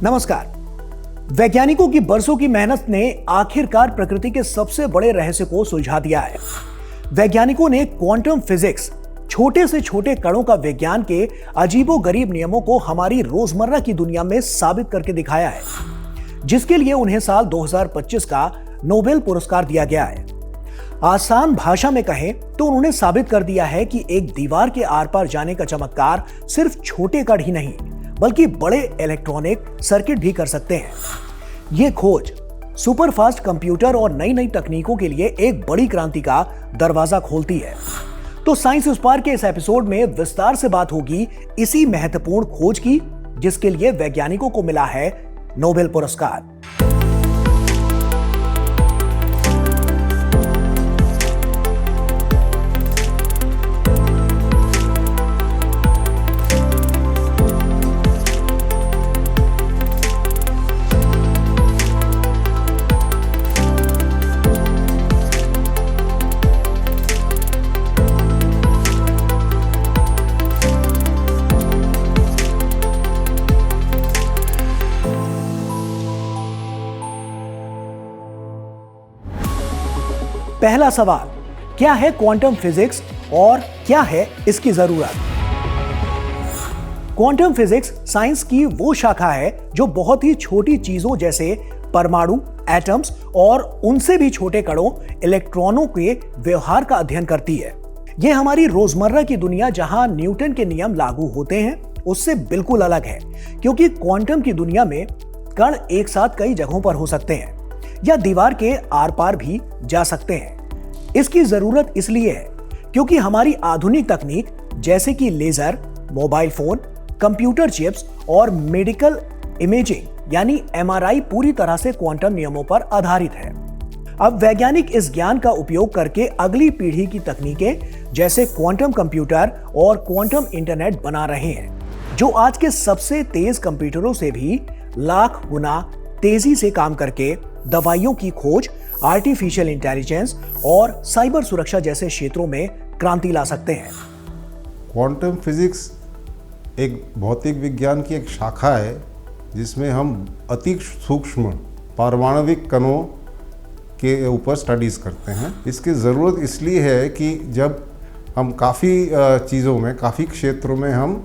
नमस्कार। वैज्ञानिकों की बरसों की मेहनत ने आखिरकार प्रकृति के सबसे बड़े रहस्य को सुलझा दिया है। वैज्ञानिकों ने क्वांटम फिजिक्स, छोटे से छोटे कणों का विज्ञान के अजीबोगरीब नियमों को हमारी रोजमर्रा की दुनिया में साबित करके दिखाया है, जिसके लिए उन्हें साल 2025 का नोबेल पुरस्कार दिया गया है। आसान भाषा में कहें तो उन्होंने साबित कर दिया है कि एक दीवार के आर पार जाने का चमत्कार सिर्फ छोटे कण ही नहीं बल्कि बड़े इलेक्ट्रॉनिक सर्किट भी कर सकते हैं। यह खोज सुपर फास्ट कंप्यूटर और नई नई तकनीकों के लिए एक बड़ी क्रांति का दरवाजा खोलती है। तो साइंस स्पार्क के इस एपिसोड में विस्तार से बात होगी इसी महत्वपूर्ण खोज की, जिसके लिए वैज्ञानिकों को मिला है नोबेल पुरस्कार। पहला सवाल, क्या है क्वांटम फिजिक्स और क्या है इसकी जरूरत? क्वांटम फिजिक्स साइंस की वो शाखा है जो बहुत ही छोटी चीजों जैसे परमाणु, एटम्स और उनसे भी छोटे कणों, इलेक्ट्रॉनों के व्यवहार का अध्ययन करती है। यह हमारी रोजमर्रा की दुनिया जहां न्यूटन के नियम लागू होते हैं उससे बिल्कुल अलग है, क्योंकि क्वांटम की दुनिया में कण एक साथ कई जगहों पर हो सकते हैं या दीवार के आर पार भी जा सकते हैं। इसकी जरूरत इसलिए है क्योंकि हमारी आधुनिक तकनीक जैसे कि laser, mobile phone, computer chips और मेडिकल इमेजिंग यानी एमआरआई पूरी तरह से क्वांटम नियमों पर आधारित है। अब वैज्ञानिक इस ज्ञान का उपयोग करके अगली पीढ़ी की तकनीकें जैसे क्वांटम कंप्यूटर और क्वांटम इंटरनेट बना रहे हैं, जो आज के सबसे तेज कंप्यूटरों से भी लाख गुना तेजी से काम करके दवाइयों की खोज, आर्टिफिशियल इंटेलिजेंस और साइबर सुरक्षा जैसे क्षेत्रों में क्रांति ला सकते हैं। क्वांटम फिजिक्स एक भौतिक विज्ञान की एक शाखा है जिसमें हम अति सूक्ष्म पारमाणविक कणों के ऊपर स्टडीज़ करते हैं। इसकी ज़रूरत इसलिए है कि जब हम काफ़ी चीज़ों में, काफ़ी क्षेत्रों में हम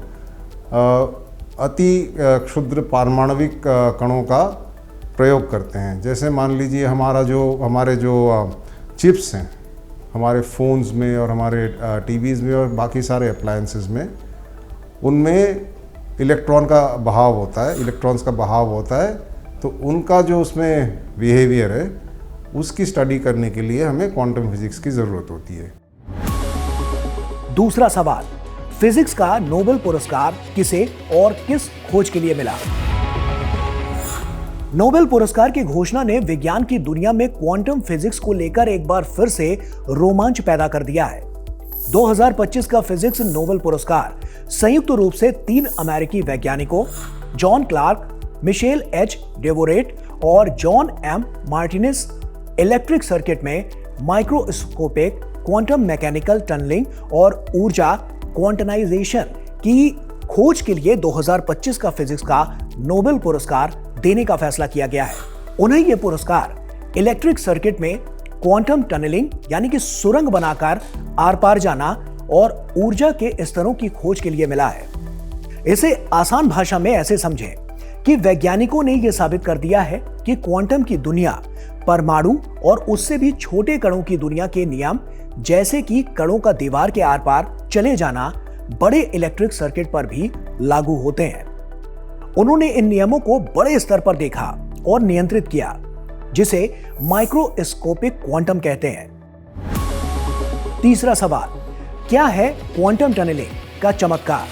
अति क्षुद्र पारमाणविक कणों का प्रयोग करते हैं। जैसे मान लीजिए हमारे जो चिप्स हैं हमारे फ़ोन्स में और हमारे टीवीज़ में और बाकी सारे अप्लायंसेस में, उनमें इलेक्ट्रॉन्स का बहाव होता है, तो उनका जो उसमें बिहेवियर है उसकी स्टडी करने के लिए हमें क्वांटम फिजिक्स की ज़रूरत होती है। दूसरा सवाल, फिजिक्स का नोबेल पुरस्कार किसे और किस खोज के लिए मिला? नोबेल पुरस्कार की घोषणा ने विज्ञान की दुनिया में क्वांटम फिजिक्स को लेकर एक बार फिर से रोमांच पैदा कर दिया है। 2025 का फिजिक्स नोबेल पुरस्कार संयुक्त रूप से 3 अमेरिकी वैज्ञानिकों John Clarke, Michel H Devoret और John M Martinis electric circuit में माइक्रोस्कोपिक क्वांटम मैकेनिकल टनलिंग और ऊर्जा क्वांटनाइजेशन की खोज के लिए 2025 का फिजिक्स का नोबेल पुरस्कार देने का फैसला किया गया है। उन्हें यह पुरस्कार इलेक्ट्रिक सर्किट में क्वांटम टनलिंग यानी कि सुरंग बनाकर आर पार जाना और ऊर्जा के स्तरों की खोज के लिए मिला है। इसे आसान भाषा में ऐसे समझें कि वैज्ञानिकों ने यह साबित कर दिया है कि क्वांटम की दुनिया परमाणु और उससे भी छोटे कणों की दुनिया के नियम जैसे कि कणों का दीवार के आर पार चले जाना बड़े इलेक्ट्रिक सर्किट पर भी लागू होते हैं। उन्होंने इन नियमों को बड़े स्तर पर देखा और नियंत्रित किया, जिसे माइक्रोस्कोपिक क्वांटम कहते हैं। तीसरा सवाल, क्या है क्वांटम टनलिंग का चमत्कार?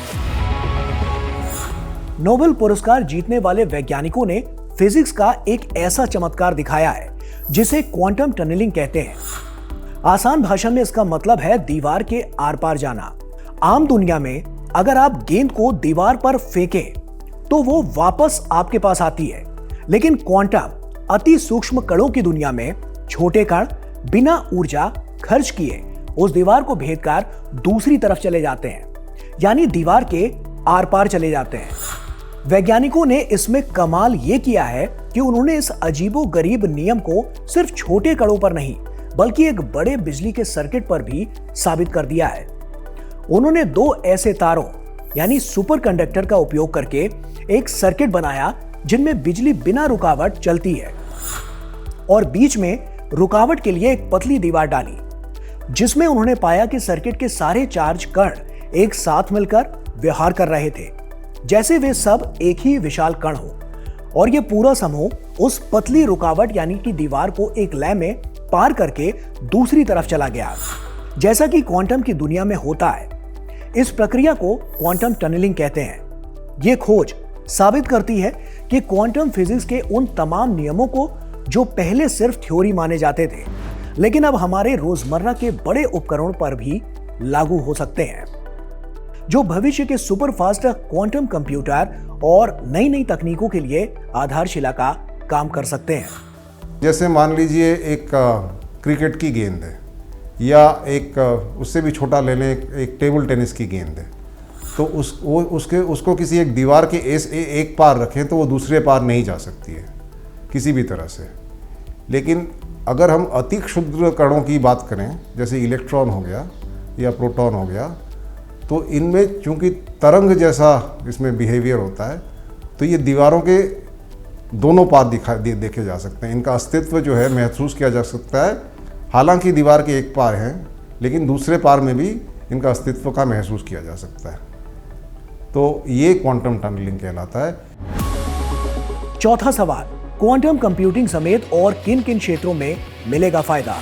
नोबेल पुरस्कार जीतने वाले वैज्ञानिकों ने फिजिक्स का एक ऐसा चमत्कार दिखाया है जिसे क्वांटम टनलिंग कहते हैं। आसान भाषा में इसका मतलब है दीवार के आर पार जाना। आम दुनिया में अगर आप गेंद को दीवार पर फेंकें तो वो वापस आपके पास आती है, लेकिन क्वांटम अति सूक्ष्म कणों की दुनिया में छोटे कण बिना ऊर्जा खर्च किए उस दीवार को भेदकर दूसरी तरफ चले जाते हैं, यानी दीवार के आर पार चले जाते हैं। वैज्ञानिकों ने इसमें कमाल ये किया है कि उन्होंने इस अजीबोगरीब नियम को सिर्फ छोटे कणों पर नहीं बल्कि एक बड़े बिजली के सर्किट पर भी साबित कर दिया है। उन्होंने दो ऐसे तारों यानी सुपर कंडक्टर का उपयोग करके एक सर्किट बनाया जिनमें बिजली बिना रुकावट चलती है और बीच में रुकावट के लिए एक पतली दीवार डाली, जिसमें उन्होंने पाया कि सर्किट के सारे चार्ज कण एक साथ मिलकर व्यवहार कर रहे थे जैसे वे सब एक ही विशाल कण हो और यह पूरा समूह उस पतली रुकावट यानी कि दीवार को एक लय में पार करके दूसरी तरफ चला गया, जैसा कि क्वांटम की दुनिया में होता है। इस प्रक्रिया को क्वांटम टनलिंग कहते हैं। यह खोज साबित करती है कि क्वांटम फिजिक्स के उन तमाम नियमों को जो पहले सिर्फ थ्योरी माने जाते थे लेकिन अब हमारे रोजमर्रा के बड़े उपकरणों पर भी लागू हो सकते हैं, जो भविष्य के सुपर फास्ट क्वांटम कंप्यूटर और नई नई तकनीकों के लिए आधारशिला का काम कर सकते हैं। जैसे मान लीजिए एक क्रिकेट की गेंद है या एक उससे भी छोटा ले लें एक टेबल टेनिस की गेंद है, तो उसको किसी एक दीवार के एक पार रखें तो वो दूसरे पार नहीं जा सकती है किसी भी तरह से। लेकिन अगर हम अति क्षुद्र कणों की बात करें जैसे इलेक्ट्रॉन हो गया या प्रोटॉन हो गया, तो इनमें चूंकि तरंग जैसा इसमें बिहेवियर होता है तो ये दीवारों के दोनों पार देखे जा सकते हैं। इनका अस्तित्व जो है महसूस किया जा सकता है। हालांकि दीवार के एक पार हैं लेकिन दूसरे पार में भी इनका अस्तित्व का महसूस किया जा सकता है। तो ये क्वांटम टनलिंग कहलाता है। चौथा सवाल, क्वांटम कंप्यूटिंग समेत और किन किन क्षेत्रों में मिलेगा फायदा?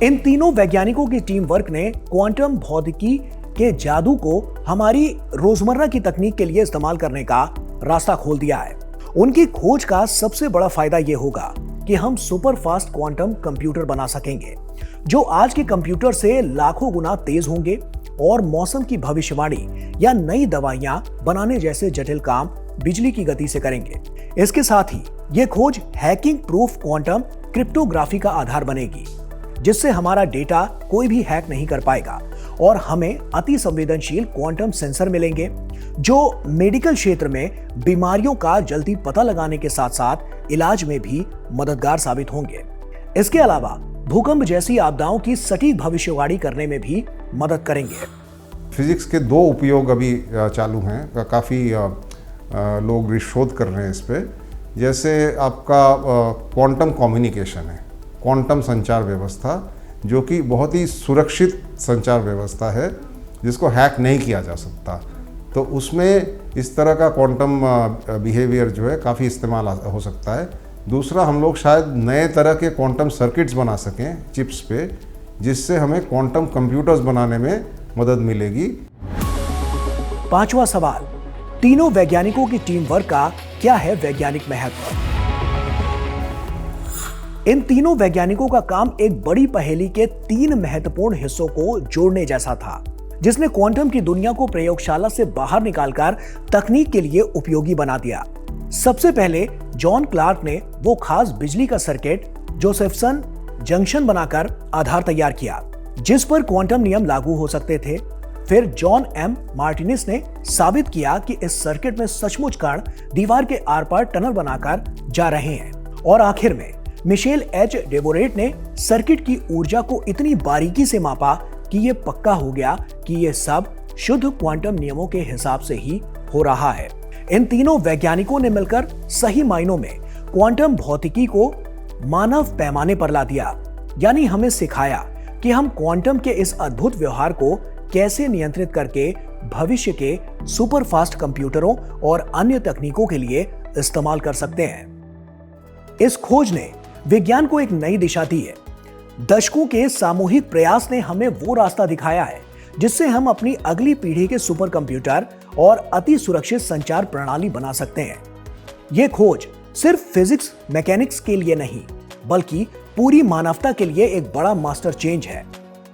इन तीनों वैज्ञानिकों की टीम वर्क ने क्वांटम भौतिकी के जादू को हमारी रोजमर्रा की तकनीक के लिए इस्तेमाल करने का रास्ता खोल दिया है। उनकी खोज का सबसे बड़ा फायदा यह होगा कि हम सुपर फास्ट क्वांटम कंप्यूटर बना सकेंगे जो आज के कंप्यूटर से लाखों गुना तेज होंगे और मौसम की भविष्यवाणी या नई दवाइयां बनाने जैसे जटिल काम बिजली की गति से करेंगे। इसके साथ ही यह खोज हैकिंग प्रूफ क्वांटम क्रिप्टोग्राफी का आधार बनेगी, जिससे हमारा डेटा कोई भी हैक नहीं कर पाएगा और हमें अति संवेदनशील क्वांटम सेंसर मिलेंगे जो मेडिकल क्षेत्र में बीमारियों का जल्दी पता लगाने के साथ साथ इलाज में भी मददगार साबित होंगे। इसके अलावा भूकंप जैसी आपदाओं की सटीक भविष्यवाणी करने में भी मदद करेंगे। फिजिक्स के दो उपयोग अभी चालू हैं, काफ़ी लोग शोध कर रहे हैं इस पे। जैसे आपका क्वांटम कम्युनिकेशन है, क्वांटम संचार व्यवस्था, जो कि बहुत ही सुरक्षित संचार व्यवस्था है जिसको हैक नहीं किया जा सकता। तो उसमें इस तरह का क्वांटम बिहेवियर जो है काफ़ी इस्तेमाल हो सकता है। दूसरा, हम लोग शायद नए तरह के क्वांटम सर्किट्स बना सकें चिप्स पे, जिससे हमें क्वांटम कंप्यूटर्स बनाने में मदद मिलेगी। पांचवा सवाल, तीनों वैज्ञानिकों की टीम वर्क का क्या है वैज्ञानिक महत्व? इन तीनों वैज्ञानिकों का काम एक बड़ी पहेली के तीन महत्वपूर्ण हिस्सों को जोड़ने जैसा था, जिसने क्वांटम की दुनिया को प्रयोगशाला से बाहर निकालकर तकनीक के लिए उपयोगी बना दिया। सबसे पहले जॉन क्लार्क ने वो खास बिजली का सर्किट जोसेफसन जंक्शन बनाकर आधार तैयार किया जिस पर क्वांटम नियम लागू हो सकते थे। फिर जॉन एम मार्टिनेस ने साबित किया कि इस सर्किट में सचमुच कण दीवार के आर पार टनल बनाकर जा रहे हैं। और आखिर में मिशेल एच डेवोरेट ने सर्किट की ऊर्जा को इतनी बारीकी से मापा कि यह पक्का हो गया कि यह सब शुद्ध क्वांटम नियमों के हिसाब से ही हो रहा है। इन तीनों वैज्ञानिकों ने मिलकर सही मायनों में क्वांटम भौतिकी को मानव पैमाने पर ला दिया, यानी हमें सिखाया कि हम क्वांटम के इस अद्भुत व्यवहार को कैसे नियंत्रित करके भविष्य के सुपर फास्ट कंप्यूटरों और अन्य तकनीकों के लिए इस्तेमाल कर सकते हैं। इस खोज ने विज्ञान को एक नई दिशा दी है। दशकों के सामूहिक प्रयास ने हमें वो रास्ता दिखाया है जिससे हम अपनी अगली पीढ़ी के सुपर कंप्यूटर और अति सुरक्षित संचार प्रणाली बना सकते हैं। यह खोज सिर्फ फिजिक्स मैकेनिक्स के लिए नहीं बल्कि पूरी मानवता के लिए एक बड़ा मास्टर चेंज है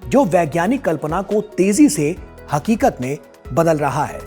जो वैज्ञानिक कल्पना को तेजी से हकीकत में बदल रहा है।